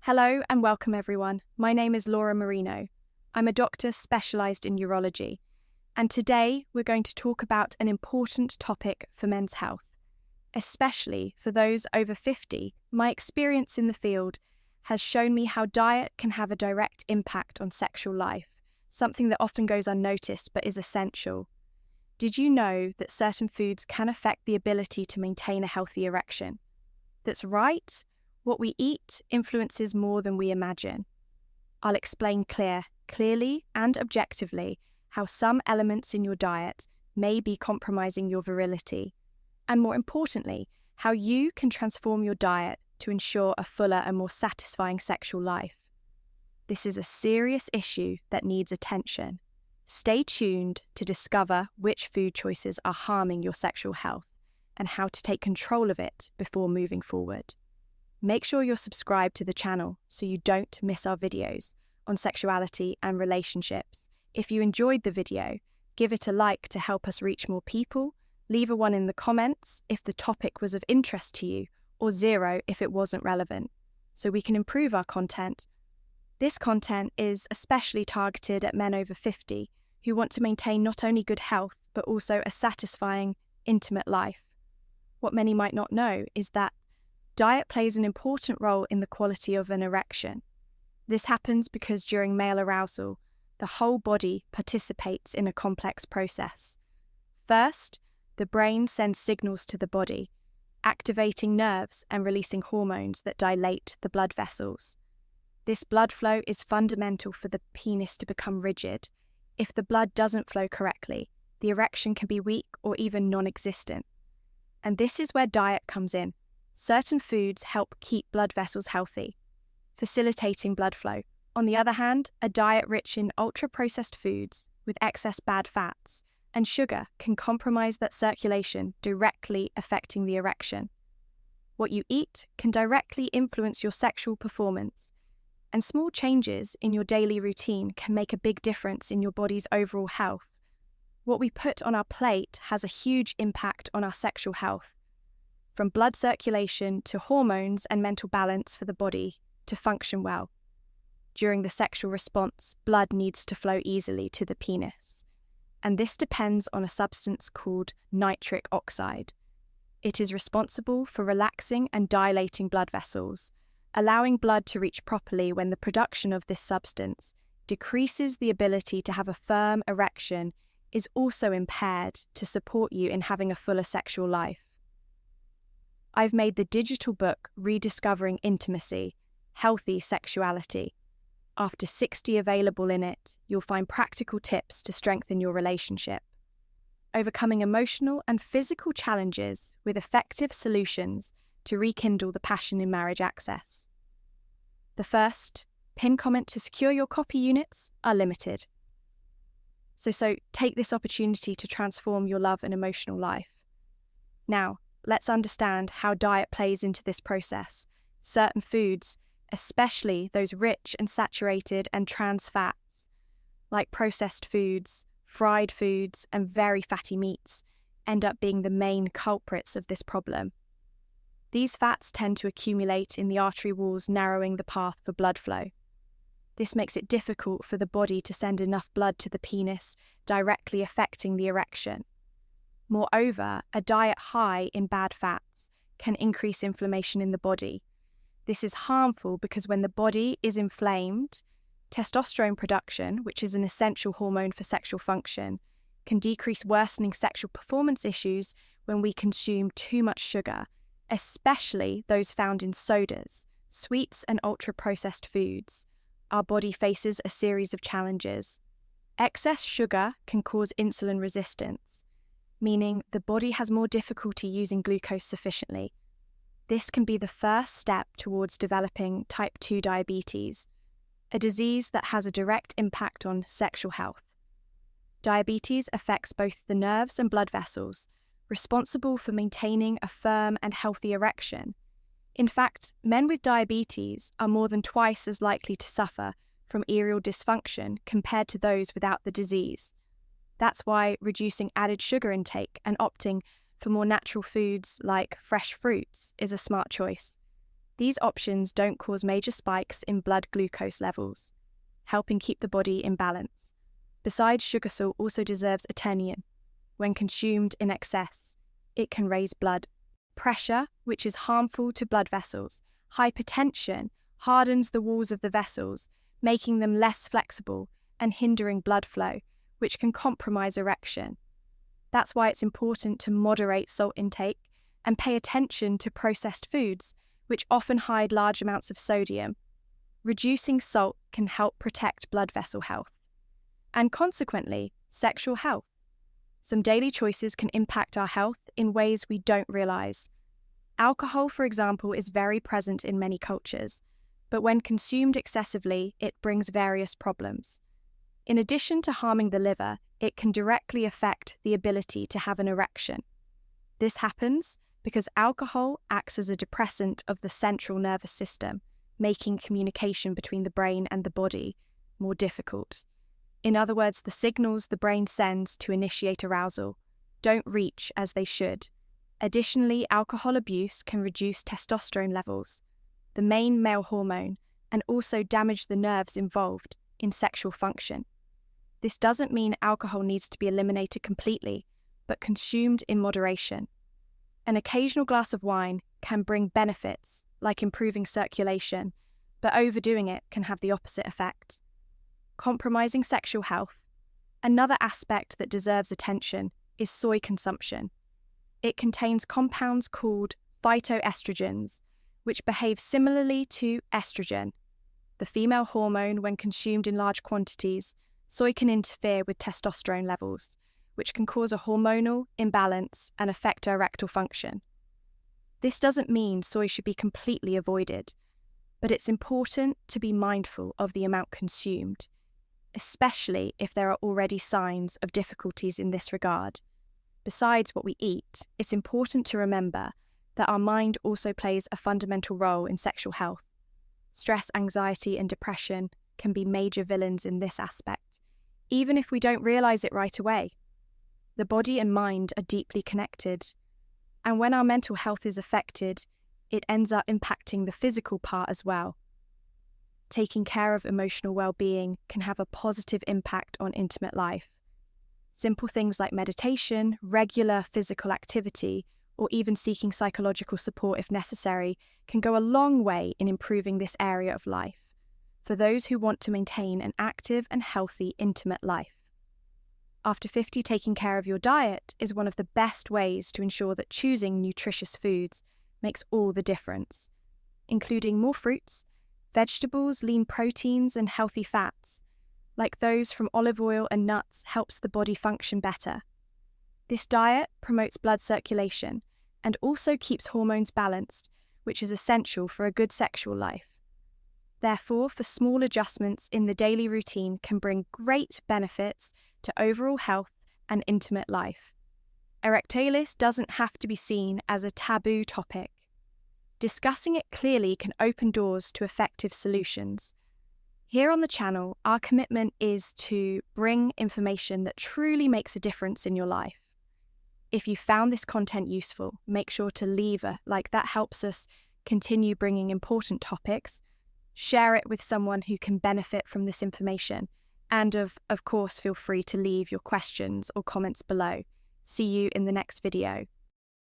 Hello and welcome everyone. My name is Laura Marino. I'm a doctor specialised in urology, and today we're going to talk about an important topic for men's health, especially for those over 50. My experience in the field has shown me how diet can have a direct impact on sexual life, something that often goes unnoticed but is essential. Did you know that certain foods can affect the ability to maintain a healthy erection? That's right. What we eat influences more than we imagine. I'll explain clearly and objectively how some elements in your diet may be compromising your virility, and more importantly, how you can transform your diet to ensure a fuller and more satisfying sexual life. This is a serious issue that needs attention. Stay tuned to discover which food choices are harming your sexual health and how to take control of it before moving forward. Make sure you're subscribed to the channel so you don't miss our videos on sexuality and relationships. If you enjoyed the video, give it a like to help us reach more people, leave a 1 in the comments if the topic was of interest to you, or 0 if it wasn't relevant, so we can improve our content. This content is especially targeted at men over 50 who want to maintain not only good health but also a satisfying, intimate life. What many might not know is that diet plays an important role in the quality of an erection. This happens because during male arousal, the whole body participates in a complex process. First, the brain sends signals to the body, activating nerves and releasing hormones that dilate the blood vessels. This blood flow is fundamental for the penis to become rigid. If the blood doesn't flow correctly, the erection can be weak or even non-existent. And this is where diet comes in. Certain foods help keep blood vessels healthy, facilitating blood flow. On the other hand, a diet rich in ultra-processed foods with excess bad fats and sugar can compromise that circulation, directly affecting the erection. What you eat can directly influence your sexual performance, and small changes in your daily routine can make a big difference in your body's overall health. What we put on our plate has a huge impact on our sexual health, from blood circulation to hormones and mental balance for the body to function well. During the sexual response, blood needs to flow easily to the penis, and this depends on a substance called nitric oxide. It is responsible for relaxing and dilating blood vessels, allowing blood to reach properly. When the production of this substance decreases, the ability to have a firm erection is also impaired to support you in having a fuller sexual life. I've made the digital book Rediscovering Intimacy, Healthy Sexuality. After 60 available in it, you'll find practical tips to strengthen your relationship, overcoming emotional and physical challenges with effective solutions to rekindle the passion in marriage access. The first, pin comment to secure your copy units are limited. So take this opportunity to transform your love and emotional life. Now, let's understand how diet plays into this process. Certain foods, especially those rich and saturated and trans fats, like processed foods, fried foods, and very fatty meats, end up being the main culprits of this problem. These fats tend to accumulate in the artery walls, narrowing the path for blood flow. This makes it difficult for the body to send enough blood to the penis, directly affecting the erection. Moreover, a diet high in bad fats can increase inflammation in the body. This is harmful because when the body is inflamed, testosterone production, which is an essential hormone for sexual function, can decrease, worsening sexual performance issues when we consume too much sugar, especially those found in sodas, sweets, and ultra-processed foods. Our body faces a series of challenges. Excess sugar can cause insulin resistance, meaning the body has more difficulty using glucose sufficiently. This can be the first step towards developing type 2 diabetes, a disease that has a direct impact on sexual health. Diabetes affects both the nerves and blood vessels, responsible for maintaining a firm and healthy erection. In fact, men with diabetes are more than twice as likely to suffer from erectile dysfunction compared to those without the disease. That's why reducing added sugar intake and opting for more natural foods like fresh fruits is a smart choice. These options don't cause major spikes in blood glucose levels, helping keep the body in balance. Besides, sugar salt also deserves attention. When consumed in excess, it can raise blood pressure, which is harmful to blood vessels. Hypertension hardens the walls of the vessels, making them less flexible and hindering blood flow, which can compromise erection. That's why it's important to moderate salt intake and pay attention to processed foods, which often hide large amounts of sodium. Reducing salt can help protect blood vessel health, and consequently, sexual health. Some daily choices can impact our health in ways we don't realize. Alcohol, for example, is very present in many cultures, but when consumed excessively, it brings various problems. In addition to harming the liver, it can directly affect the ability to have an erection. This happens because alcohol acts as a depressant of the central nervous system, making communication between the brain and the body more difficult. In other words, the signals the brain sends to initiate arousal don't reach as they should. Additionally, alcohol abuse can reduce testosterone levels, the main male hormone, and also damage the nerves involved in sexual function. This doesn't mean alcohol needs to be eliminated completely, but consumed in moderation. An occasional glass of wine can bring benefits, like improving circulation, but overdoing it can have the opposite effect. Compromising sexual health. Another aspect that deserves attention is soy consumption. It contains compounds called phytoestrogens, which behave similarly to estrogen, the female hormone. When consumed in large quantities, soy can interfere with testosterone levels, which can cause a hormonal imbalance and affect erectile function. This doesn't mean soy should be completely avoided, but it's important to be mindful of the amount consumed, especially if there are already signs of difficulties in this regard. Besides what we eat, it's important to remember that our mind also plays a fundamental role in sexual health. Stress, anxiety, and depression can be major villains in this aspect, even if we don't realize it right away. The body and mind are deeply connected, and when our mental health is affected, it ends up impacting the physical part as well. Taking care of emotional well-being can have a positive impact on intimate life. Simple things like meditation, regular physical activity, or even seeking psychological support if necessary can go a long way in improving this area of life for those who want to maintain an active and healthy intimate life. After 50, taking care of your diet is one of the best ways to ensure that choosing nutritious foods makes all the difference, including more fruits, vegetables, lean proteins, and healthy fats, like those from olive oil and nuts, helps the body function better. This diet promotes blood circulation and also keeps hormones balanced, which is essential for a good sexual life. Therefore, for small adjustments in the daily routine can bring great benefits to overall health and intimate life. Erectilis doesn't have to be seen as a taboo topic. Discussing it clearly can open doors to effective solutions. Here on the channel, our commitment is to bring information that truly makes a difference in your life. If you found this content useful, make sure to leave a like. That helps us continue bringing important topics. Share it with someone who can benefit from this information. And of course, feel free to leave your questions or comments below. See you in the next video.